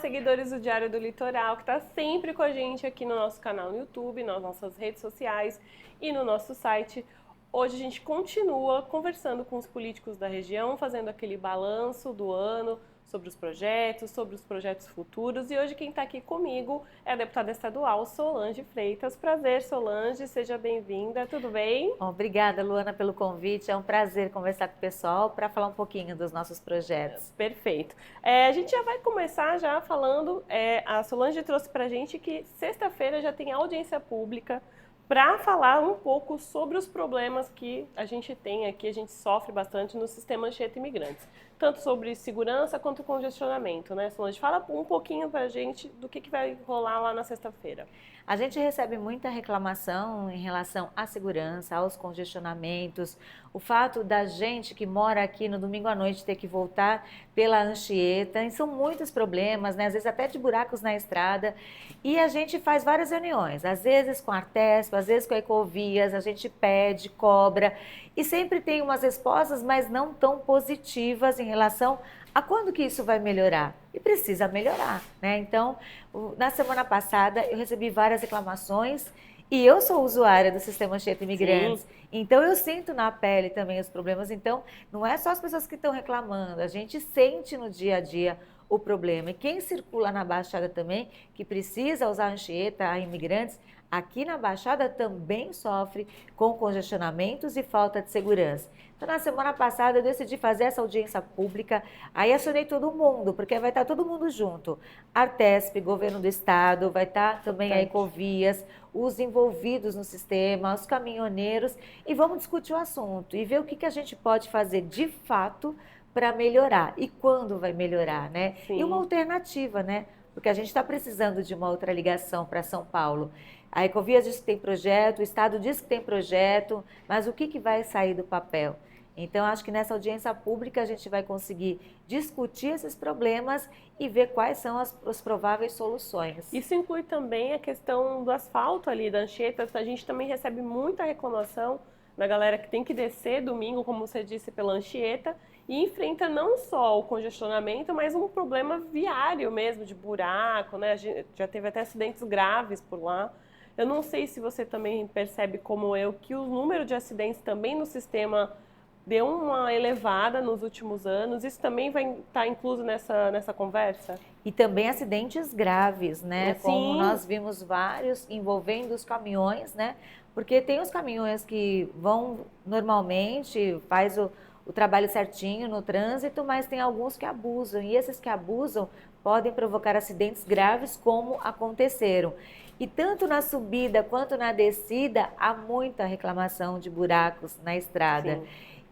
seguidores do Diário do Litoral, que está sempre com a gente aqui no nosso canal no YouTube, nas nossas redes sociais e no nosso site. Hoje a gente continua conversando com os políticos da região, fazendo aquele balanço do ano sobre os projetos futuros. E hoje quem está aqui comigo é a deputada estadual Solange Freitas. Prazer, Solange, seja bem-vinda, tudo bem? Obrigada, Luana, pelo convite. É um prazer conversar com o pessoal para falar um pouquinho dos nossos projetos. Perfeito. A gente já vai começar já falando, a Solange trouxe para a gente que sexta-feira já tem audiência pública para falar um pouco sobre os problemas que a gente tem aqui, a gente sofre bastante no sistema Anchieta Imigrantes. Tanto sobre segurança quanto congestionamento, né, Solange? Fala um pouquinho para a gente do que vai rolar lá na sexta-feira. A gente recebe muita reclamação em relação à segurança, aos congestionamentos, o fato da gente que mora aqui no domingo à noite ter que voltar pela Anchieta, e são muitos problemas, né? Às vezes até de buracos na estrada, e a gente faz várias reuniões, às vezes com a Artesp, às vezes com a Ecovias, a gente pede, cobra, e sempre tem umas respostas, mas não tão positivas em relação a quando que isso vai melhorar? E precisa melhorar, né? Então, na semana passada, eu recebi várias reclamações e eu sou usuária do Sistema Anchieta Imigrantes. Sim. Então, eu sinto na pele também os problemas. Então, não é só as pessoas que estão reclamando, a gente sente no dia a dia o problema. E quem circula na Baixada também, que precisa usar Anchieta a imigrantes, aqui na Baixada também sofre com congestionamentos e falta de segurança. Então, na semana passada, eu decidi fazer essa audiência pública, aí acionei todo mundo, porque vai estar todo mundo junto. Artesp, Governo do Estado, vai estar também a Ecovias, os envolvidos no sistema, os caminhoneiros, e vamos discutir o assunto e ver o que a gente pode fazer de fato para melhorar e quando vai melhorar, né? Sim. E uma alternativa, né? Porque a gente está precisando de uma outra ligação para São Paulo. A Ecovias diz que tem projeto, o Estado diz que tem projeto, mas o que vai sair do papel? Então, acho que nessa audiência pública a gente vai conseguir discutir esses problemas e ver quais são as prováveis soluções. Isso inclui também a questão do asfalto ali da Anchieta. A gente também recebe muita reclamação da galera que tem que descer domingo, como você disse, pela Anchieta, e enfrenta não só o congestionamento, mas um problema viário mesmo, de buraco, né? A gente já teve até acidentes graves por lá. Eu não sei se você também percebe, como eu, que o número de acidentes também no sistema deu uma elevada nos últimos anos. Isso também vai estar incluso nessa conversa? E também acidentes graves, né? Sim. Como nós vimos vários envolvendo os caminhões, né? Porque tem os caminhões que vão normalmente, faz o trabalho certinho no trânsito, mas tem alguns que abusam. E esses que abusam podem provocar acidentes graves, como aconteceram. E tanto na subida quanto na descida, há muita reclamação de buracos na estrada. Sim.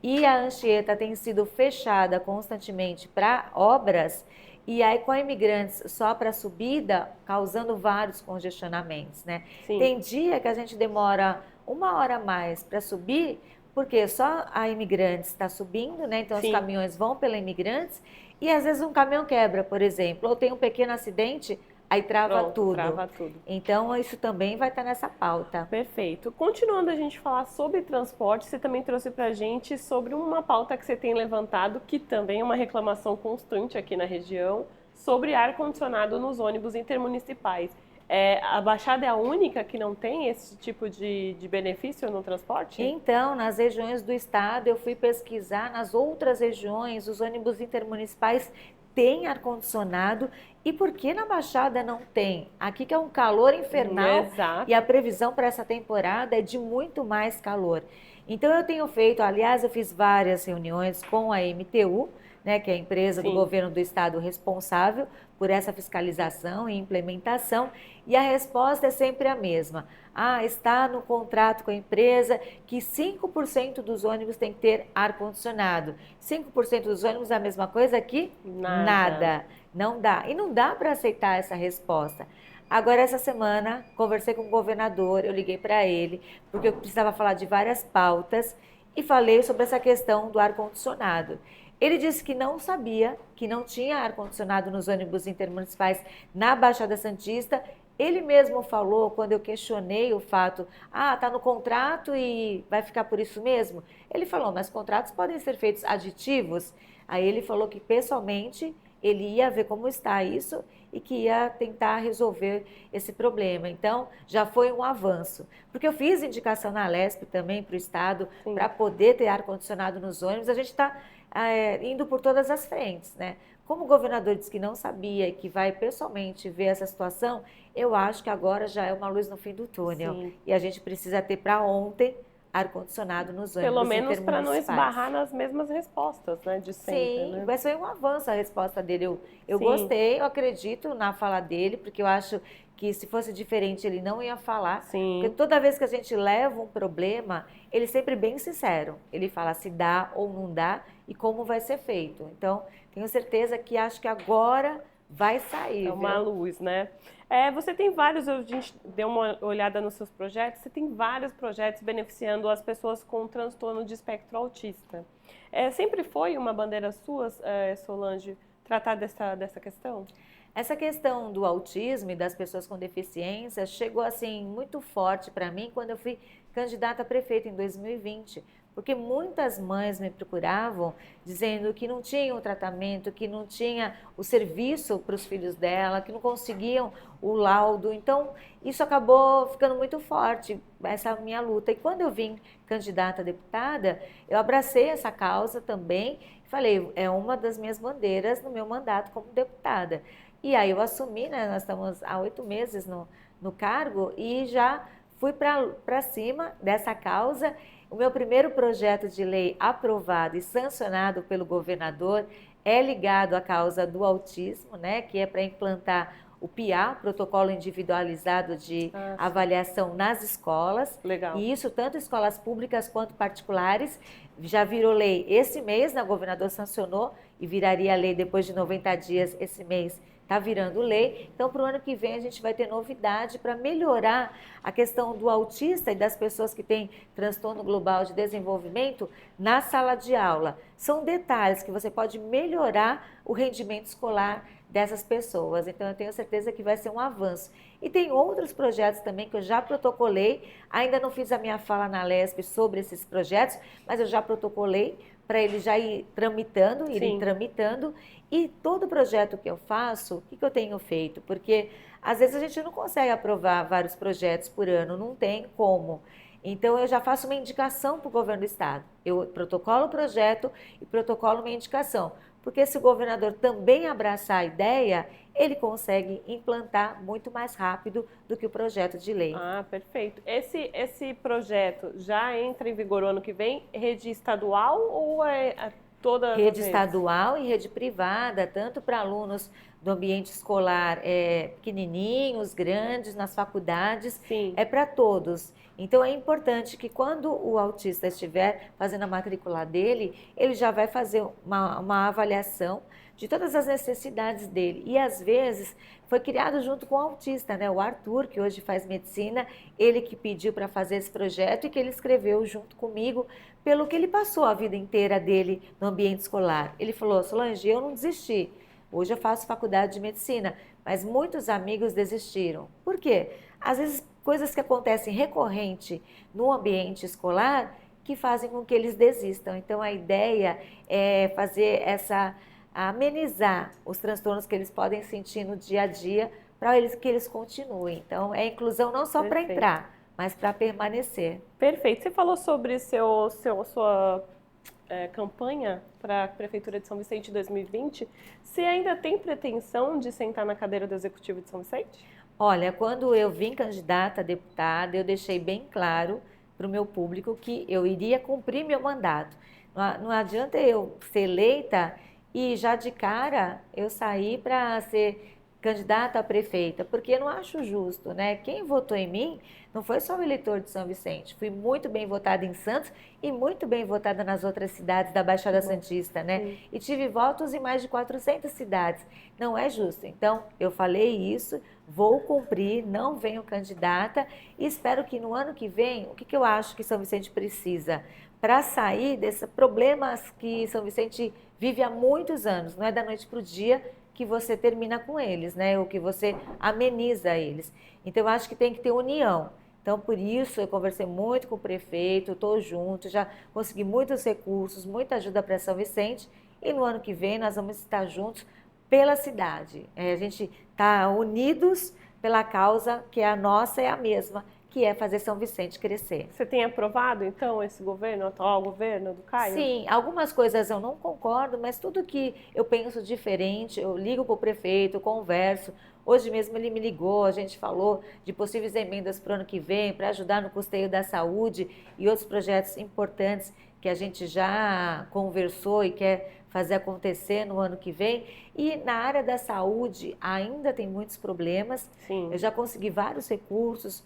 E a Anchieta tem sido fechada constantemente para obras, e aí com a imigrantes só para subida, causando vários congestionamentos, né? Sim. Tem dia que a gente demora 1 hora a mais para subir, porque só a imigrantes está subindo, né? Então, sim, os caminhões vão pela imigrantes, e às vezes um caminhão quebra, por exemplo, ou tem um pequeno acidente, aí trava tudo. Trava tudo. Então, isso também vai estar nessa pauta. Perfeito. Continuando a gente falar sobre transporte, você também trouxe para a gente sobre uma pauta que você tem levantado, que também é uma reclamação constante aqui na região, sobre ar-condicionado nos ônibus intermunicipais. A Baixada é a única que não tem esse tipo de benefício no transporte? Então, nas regiões do estado, eu fui pesquisar, nas outras regiões, os ônibus intermunicipais têm ar-condicionado. E por que na Baixada não tem? Aqui que é um calor infernal. Exato. E a previsão para essa temporada é de muito mais calor. Então eu tenho feito, aliás, eu fiz várias reuniões com a MTU, né, que é a empresa, sim, do governo do estado responsável por essa fiscalização e implementação, e a resposta é sempre a mesma. Está no contrato com a empresa que 5% dos ônibus tem que ter ar-condicionado. 5% dos ônibus é a mesma coisa que nada. Não dá. E não dá para aceitar essa resposta. Agora, essa semana, conversei com o governador, eu liguei para ele, porque eu precisava falar de várias pautas, e falei sobre essa questão do ar-condicionado. Ele disse que não sabia, que não tinha ar-condicionado nos ônibus intermunicipais na Baixada Santista. Ele mesmo falou, quando eu questionei o fato, está no contrato e vai ficar por isso mesmo? Ele falou, mas contratos podem ser feitos aditivos? Aí ele falou que pessoalmente ele ia ver como está isso e que ia tentar resolver esse problema. Então, já foi um avanço. Porque eu fiz indicação na Alesp também para o Estado, para poder ter ar-condicionado nos ônibus. A gente está indo por todas as frentes, né? Como o governador disse que não sabia e que vai pessoalmente ver essa situação, eu acho que agora já é uma luz no fim do túnel. Sim. E a gente precisa ter para ontem ar-condicionado nos ônibus Pelo menos para não intermunicipais. esbarrar nas mesmas respostas, né, de sempre, Sim, né? vai ser um avanço a resposta dele. Eu Sim. gostei, eu acredito na fala dele, porque eu acho que se fosse diferente ele não ia falar. Sim. Porque toda vez que a gente leva um problema, ele é sempre bem sincero. Ele fala se dá ou não dá e como vai ser feito. Então, tenho certeza que acho que agora vai sair. É uma luz, né? Você tem vários, a gente deu uma olhada nos seus projetos, você tem vários projetos beneficiando as pessoas com transtorno de espectro autista. Sempre foi uma bandeira sua, Solange, tratar dessa questão? Essa questão do autismo e das pessoas com deficiência chegou assim muito forte para mim quando eu fui candidata a prefeita em 2020, porque muitas mães me procuravam dizendo que não tinham tratamento, que não tinha o serviço para os filhos dela, que não conseguiam o laudo. Então, isso acabou ficando muito forte, essa minha luta. E quando eu vim candidata a deputada, eu abracei essa causa também e falei, é uma das minhas bandeiras no meu mandato como deputada. E aí eu assumi, né, nós estamos há 8 meses no cargo e já fui para cima dessa causa. O meu primeiro projeto de lei aprovado e sancionado pelo governador é ligado à causa do autismo, né, que é para implantar o PIA, Protocolo Individualizado de Avaliação nas escolas. Legal. E isso tanto escolas públicas quanto particulares. Já virou lei esse mês, né, o governador sancionou e viraria lei depois de 90 dias esse mês. Está virando lei, então para o ano que vem a gente vai ter novidade para melhorar a questão do autista e das pessoas que têm transtorno global de desenvolvimento na sala de aula. São detalhes que você pode melhorar o rendimento escolar dessas pessoas, então eu tenho certeza que vai ser um avanço. E tem outros projetos também que eu já protocolei, ainda não fiz a minha fala na Alesp sobre esses projetos, mas eu já protocolei para ele já ir tramitando, irem tramitando. E todo projeto que eu faço, o que eu tenho feito? Porque às vezes a gente não consegue aprovar vários projetos por ano, não tem como. Então eu já faço uma indicação para o governo do estado. Eu protocolo o projeto e protocolo uma indicação. Porque se o governador também abraçar a ideia, ele consegue implantar muito mais rápido do que o projeto de lei. Ah, perfeito. Esse projeto já entra em vigor o ano que vem, rede estadual ou toda rede estadual e rede privada, tanto para alunos do ambiente escolar pequenininhos, grandes, nas faculdades, Sim. É para todos. Então é importante que quando o autista estiver fazendo a matrícula dele, ele já vai fazer uma avaliação de todas as necessidades dele. E às vezes foi criado junto com o autista, né? O Arthur, que hoje faz medicina, ele que pediu para fazer esse projeto e que ele escreveu junto comigo, pelo que ele passou a vida inteira dele no ambiente escolar. Ele falou, Solange, eu não desisti. Hoje eu faço faculdade de medicina, mas muitos amigos desistiram. Por quê? Às vezes coisas que acontecem recorrente no ambiente escolar que fazem com que eles desistam. Então a ideia é fazer amenizar os transtornos que eles podem sentir no dia a dia para que eles continuem. Então é inclusão não só para entrar, mas para permanecer. Perfeito. Você falou sobre sua campanha para a Prefeitura de São Vicente em 2020. Você ainda tem pretensão de sentar na cadeira do Executivo de São Vicente? Olha, quando eu vim candidata a deputada, eu deixei bem claro para o meu público que eu iria cumprir meu mandato. Não adianta eu ser eleita e já de cara eu sair para ser candidata a prefeita, porque eu não acho justo, né? Quem votou em mim não foi só o eleitor de São Vicente, fui muito bem votada em Santos e muito bem votada nas outras cidades da Baixada Santista, né? Sim. E tive votos em mais de 400 cidades. Não é justo. Então, eu falei isso, vou cumprir, não venho candidata e espero que no ano que vem, o que eu acho que São Vicente precisa? Para sair desses problemas que São Vicente vive há muitos anos, não é da noite para o dia que você termina com eles, né? Ou que você ameniza eles. Então, eu acho que tem que ter união. Então, por isso, eu conversei muito com o prefeito, estou junto, já consegui muitos recursos, muita ajuda para São Vicente. E no ano que vem, nós vamos estar juntos pela cidade. A gente está unidos pela causa que a nossa é a mesma, que é fazer São Vicente crescer. Você tem aprovado, então, esse governo, o atual governo do Caio? Sim, algumas coisas eu não concordo, mas tudo que eu penso diferente, eu ligo para o prefeito, eu converso. Hoje mesmo ele me ligou, a gente falou de possíveis emendas para o ano que vem, para ajudar no custeio da saúde e outros projetos importantes que a gente já conversou e quer fazer acontecer no ano que vem. E na área da saúde ainda tem muitos problemas. Sim. Eu já consegui vários recursos,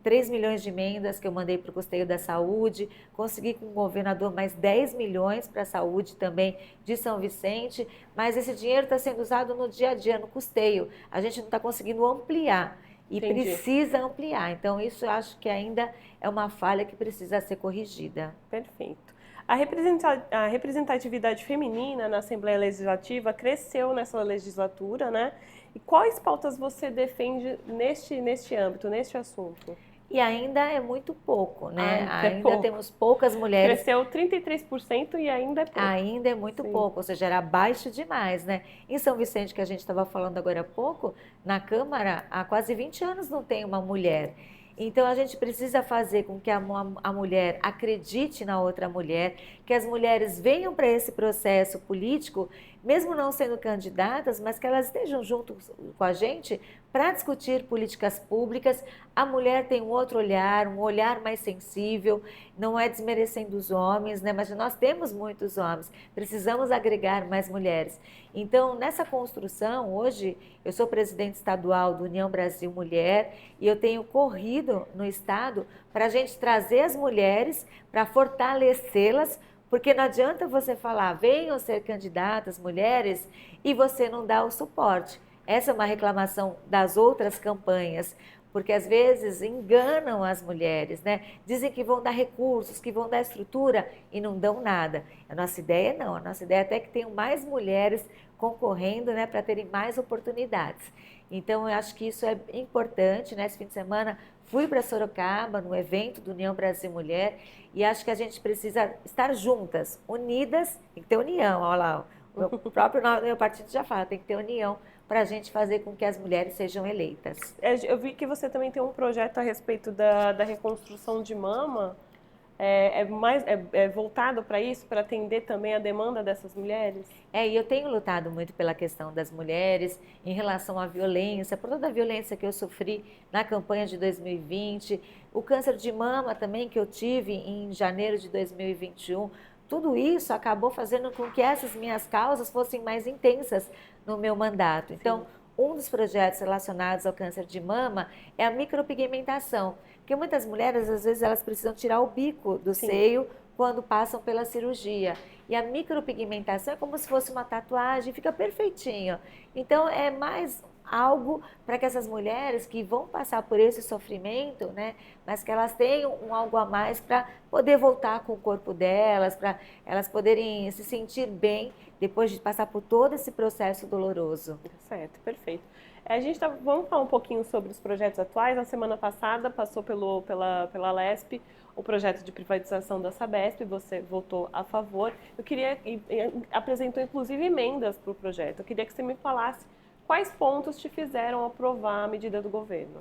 3 milhões de emendas que eu mandei para o custeio da saúde, consegui com o governador mais 10 milhões para a saúde também de São Vicente, mas esse dinheiro está sendo usado no dia a dia, no custeio. A gente não está conseguindo ampliar e Entendi. precisa ampliar. Então, isso eu acho que ainda é uma falha que precisa ser corrigida. Perfeito. A representatividade feminina na Assembleia Legislativa cresceu nessa legislatura, né? E quais pautas você defende neste âmbito, neste assunto? E ainda é muito pouco, né? Ainda pouco. Temos poucas mulheres. Cresceu 33% e ainda é pouco. Ainda é muito Sim. pouco, ou seja, era baixo demais, né? Em São Vicente, que a gente estava falando agora há pouco, na Câmara, há quase 20 anos não tem uma mulher. Então, a gente precisa fazer com que a mulher acredite na outra mulher, que as mulheres venham para esse processo político, mesmo não sendo candidatas, mas que elas estejam junto com a gente para discutir políticas públicas. A mulher tem um outro olhar, um olhar mais sensível, não é desmerecendo os homens, né? Mas nós temos muitos homens, precisamos agregar mais mulheres. Então, nessa construção, hoje, eu sou presidente estadual do União Brasil Mulher e eu tenho corrido no estado para a gente trazer as mulheres, para fortalecê-las, porque não adianta você falar, venham ser candidatas mulheres, e você não dá o suporte. Essa é uma reclamação das outras campanhas, porque às vezes enganam as mulheres, né? Dizem que vão dar recursos, que vão dar estrutura e não dão nada. A nossa ideia não, a nossa ideia é até que tenham mais mulheres concorrendo, né, para terem mais oportunidades. Então, eu acho que isso é importante, né? Esse fim de semana fui para Sorocaba, no evento do União Brasil Mulher, e acho que a gente precisa estar juntas, unidas, tem que ter união, olha lá, o próprio meu partido já fala, tem que ter união para a gente fazer com que as mulheres sejam eleitas. Eu vi que você também tem um projeto a respeito da reconstrução de mama. É voltado para isso, para atender também a demanda dessas mulheres? E eu tenho lutado muito pela questão das mulheres em relação à violência, por toda a violência que eu sofri na campanha de 2020, o câncer de mama também que eu tive em janeiro de 2021, tudo isso acabou fazendo com que essas minhas causas fossem mais intensas no meu mandato. Então, um dos projetos relacionados ao câncer de mama é a micropigmentação, porque muitas mulheres, às vezes, elas precisam tirar o bico do seio quando passam pela cirurgia. E a micropigmentação é como se fosse uma tatuagem, fica perfeitinho. Então, é mais algo para que essas mulheres que vão passar por esse sofrimento, né, mas que elas tenham um algo a mais para poder voltar com o corpo delas, para elas poderem se sentir bem depois de passar por todo esse processo doloroso. Certo, perfeito. Vamos falar um pouquinho sobre os projetos atuais. Na semana passada passou pela Lesp o projeto de privatização da Sabesp, você votou a favor. Apresentou inclusive emendas para o projeto. Eu queria que você me falasse quais pontos te fizeram aprovar a medida do governo.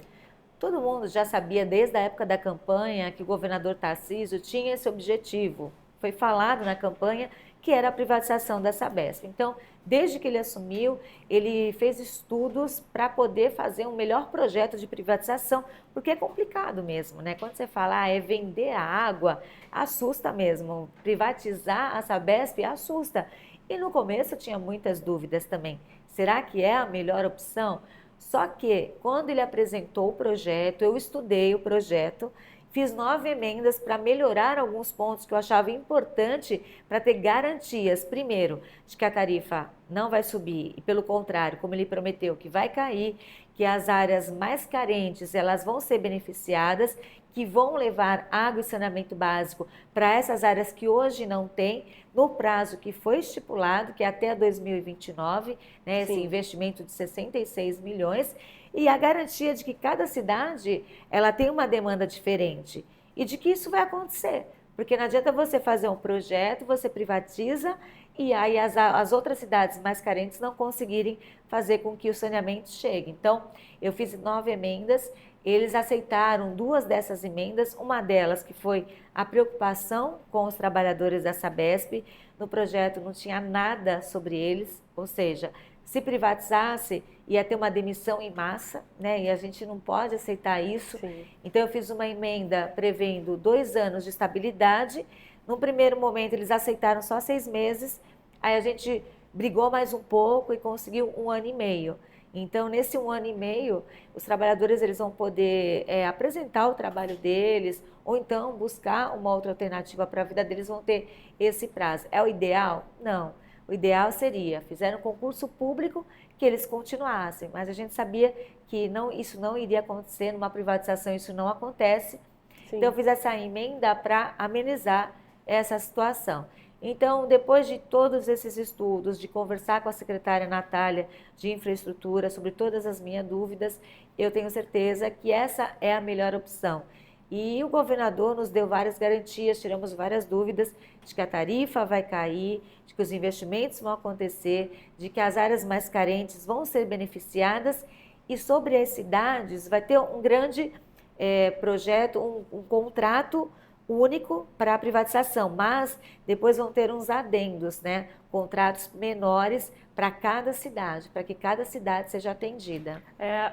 Todo mundo já sabia desde a época da campanha que o governador Tarcísio tinha esse objetivo. Foi falado na campanha que era a privatização da Sabesp. Então, desde que ele assumiu, ele fez estudos para poder fazer um melhor projeto de privatização, porque é complicado mesmo, né? Quando você fala, é vender a água, assusta mesmo. Privatizar a Sabesp assusta. E no começo eu tinha muitas dúvidas também. Será que é a melhor opção? Só que, quando ele apresentou o projeto, eu estudei o projeto, fiz 9 emendas para melhorar alguns pontos que eu achava importante para ter garantias, primeiro, de que a tarifa não vai subir e, pelo contrário, como ele prometeu, que vai cair, que as áreas mais carentes elas vão ser beneficiadas, que vão levar água e saneamento básico para essas áreas que hoje não tem, no prazo que foi estipulado, que é até 2029, né, esse investimento de 66 milhões, e a garantia de que cada cidade ela tem uma demanda diferente e de que isso vai acontecer. Porque não adianta você fazer um projeto, você privatiza e aí as outras cidades mais carentes não conseguirem fazer com que o saneamento chegue. Então, eu fiz 9 emendas, eles aceitaram 2 dessas emendas, uma delas que foi a preocupação com os trabalhadores da Sabesp. No projeto não tinha nada sobre eles, ou seja, se privatizasse, ia ter uma demissão em massa, né? E a gente não pode aceitar isso. Sim. Então, eu fiz uma emenda prevendo 2 anos de estabilidade. No primeiro momento, eles aceitaram só 6 meses. Aí a gente brigou mais um pouco e conseguiu 1 ano e meio. Então, nesse 1 ano e meio, os trabalhadores eles vão poder apresentar o trabalho deles, ou então buscar uma outra alternativa para a vida deles, vão ter esse prazo. É o ideal? Não. O ideal seria, fizeram um concurso público, que eles continuassem, mas a gente sabia que isso não iria acontecer, numa privatização isso não acontece. Sim. Então eu fiz essa emenda para amenizar essa situação. Então, depois de todos esses estudos, de conversar com a secretária Natália de Infraestrutura sobre todas as minhas dúvidas, eu tenho certeza que essa é a melhor opção. E o governador nos deu várias garantias, tiramos várias dúvidas de que a tarifa vai cair, de que os investimentos vão acontecer, de que as áreas mais carentes vão ser beneficiadas e sobre as cidades vai ter um grande projeto, um contrato único para a privatização, mas depois vão ter uns adendos, né? Contratos menores para cada cidade, para que cada cidade seja atendida.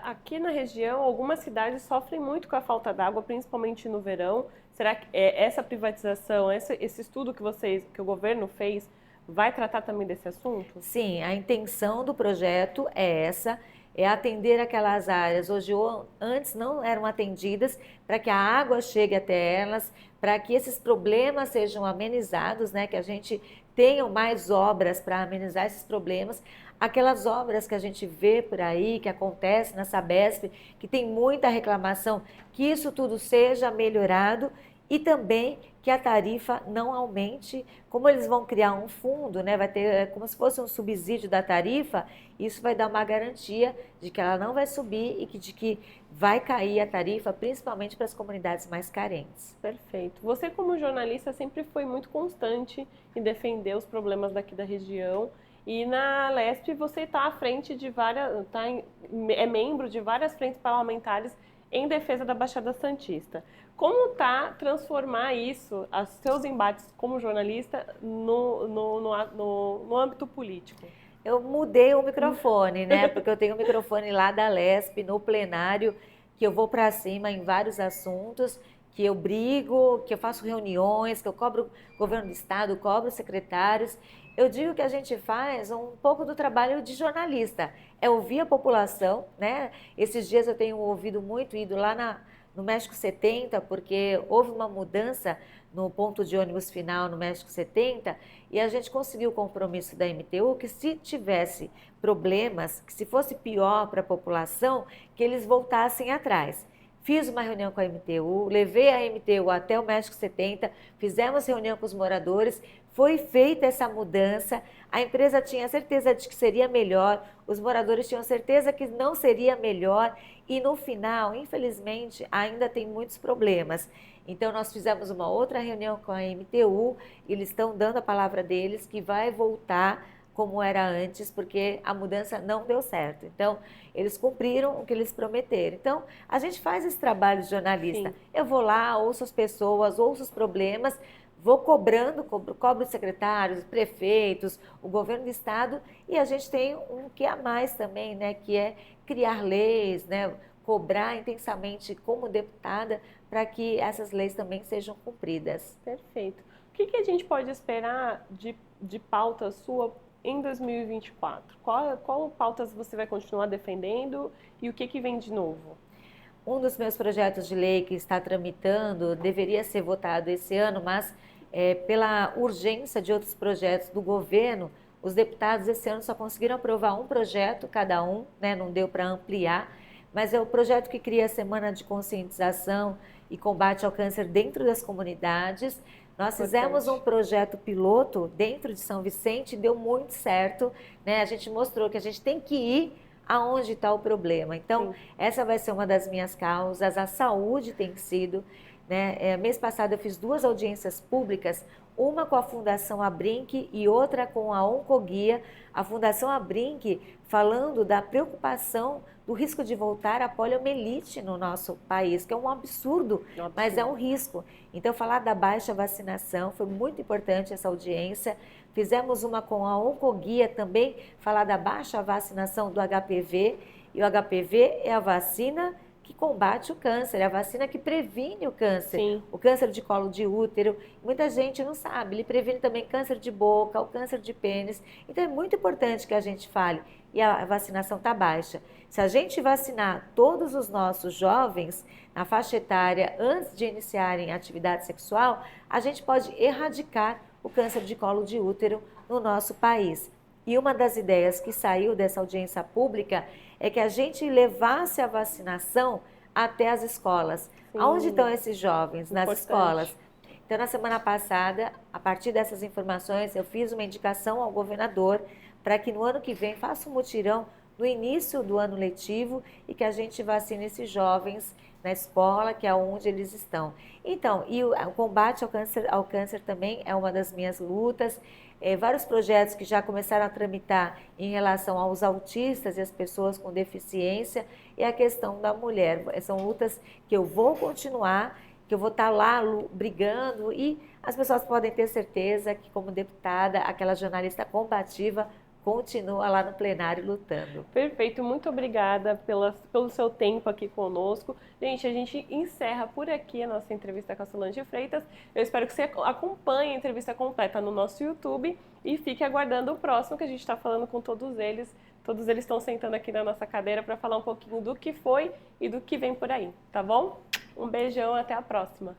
Aqui na região, algumas cidades sofrem muito com a falta d'água, principalmente no verão. Será que essa privatização, esse estudo que o governo fez, vai tratar também desse assunto? Sim, a intenção do projeto é essa, é atender aquelas áreas hoje ou antes não eram atendidas, para que a água chegue até elas, para que esses problemas sejam amenizados, né? Que a gente tenha mais obras para amenizar esses problemas. Aquelas obras que a gente vê por aí, que acontece na Sabesp, que tem muita reclamação, que isso tudo seja melhorado e também que a tarifa não aumente. Como eles vão criar um fundo, né? Vai ter como se fosse um subsídio da tarifa, isso vai dar uma garantia de que ela não vai subir e de que vai cair a tarifa, principalmente para as comunidades mais carentes. Perfeito. Você, como jornalista, sempre foi muito constante em defender os problemas daqui da região. E na Lesp você está à frente de é membro de várias frentes parlamentares em defesa da Baixada Santista. Como está transformar isso, os seus embates como jornalista, no âmbito político? Eu mudei o microfone, né? Porque eu tenho o microfone lá da Lesp, no plenário, que eu vou para cima em vários assuntos, que eu brigo, que eu faço reuniões, que eu cobro o governo do estado, cobro secretários. Eu digo que a gente faz um pouco do trabalho de jornalista, é ouvir a população, né? Esses dias eu tenho ouvido muito, ido lá no México 70, porque houve uma mudança no ponto de ônibus final no México 70 e a gente conseguiu o compromisso da MTU que se tivesse problemas, que se fosse pior para a população, que eles voltassem atrás. Fiz uma reunião com a MTU, levei a MTU até o México 70, fizemos reunião com os moradores, foi feita essa mudança, a empresa tinha certeza de que seria melhor, os moradores tinham certeza que não seria melhor e no final, infelizmente, ainda tem muitos problemas. Então nós fizemos uma outra reunião com a MTU, eles estão dando a palavra deles que vai voltar como era antes, porque a mudança não deu certo. Então, eles cumpriram o que eles prometeram. Então, a gente faz esse trabalho de jornalista. Sim. Eu vou lá, ouço as pessoas, ouço os problemas, vou cobro os secretários, prefeitos, o governo do estado, e a gente tem um que a mais também, né, que é criar leis, né, cobrar intensamente como deputada para que essas leis também sejam cumpridas. Perfeito. O que a gente pode esperar de pauta sua em 2024? Qual pautas você vai continuar defendendo e o que vem de novo? Um dos meus projetos de lei que está tramitando deveria ser votado esse ano, mas pela urgência de outros projetos do governo, os deputados esse ano só conseguiram aprovar um projeto cada um, né? Não deu para ampliar, mas é o projeto que cria a Semana de Conscientização e Combate ao Câncer dentro das comunidades. Nós fizemos um projeto piloto dentro de São Vicente, deu muito certo, né? A gente mostrou que a gente tem que ir aonde está o problema. Então, essa vai ser uma das minhas causas, a saúde tem sido. né? Mês passado eu fiz 2 audiências públicas, uma com a Fundação Abrinq e outra com a Oncoguia. A Fundação Abrinq falando da preocupação do risco de voltar a poliomielite no nosso país, que é um absurdo, mas é um risco. Então, falar da baixa vacinação, foi muito importante essa audiência. Fizemos uma com a Oncoguia também, falar da baixa vacinação do HPV, e o HPV é a vacina que combate o câncer, é a vacina que previne o câncer, Sim. O câncer de colo de útero. Muita gente não sabe, ele previne também câncer de boca, o câncer de pênis. Então é muito importante que a gente fale, e a vacinação está baixa. Se a gente vacinar todos os nossos jovens na faixa etária antes de iniciarem a atividade sexual, a gente pode erradicar o câncer de colo de útero no nosso país. E uma das ideias que saiu dessa audiência pública é que a gente levasse a vacinação até as escolas. Sim. Aonde estão esses jovens? Nas Importante. escolas. Então, na semana passada, a partir dessas informações, eu fiz uma indicação ao governador para que no ano que vem faça um mutirão no início do ano letivo e que a gente vacine esses jovens na escola, que é onde eles estão. Então, e o combate ao câncer também é uma das minhas lutas. Vários projetos que já começaram a tramitar em relação aos autistas e as pessoas com deficiência e a questão da mulher. São lutas que eu vou continuar, que eu vou estar lá brigando, e as pessoas podem ter certeza que, como deputada, aquela jornalista combativa continua lá no plenário lutando. Perfeito, muito obrigada pelo seu tempo aqui conosco. Gente, a gente encerra por aqui a nossa entrevista com a Solange Freitas. Eu espero que você acompanhe a entrevista completa no nosso YouTube e fique aguardando o próximo, que a gente está falando com todos eles. Todos eles estão sentando aqui na nossa cadeira para falar um pouquinho do que foi e do que vem por aí, tá bom? Um beijão, até a próxima.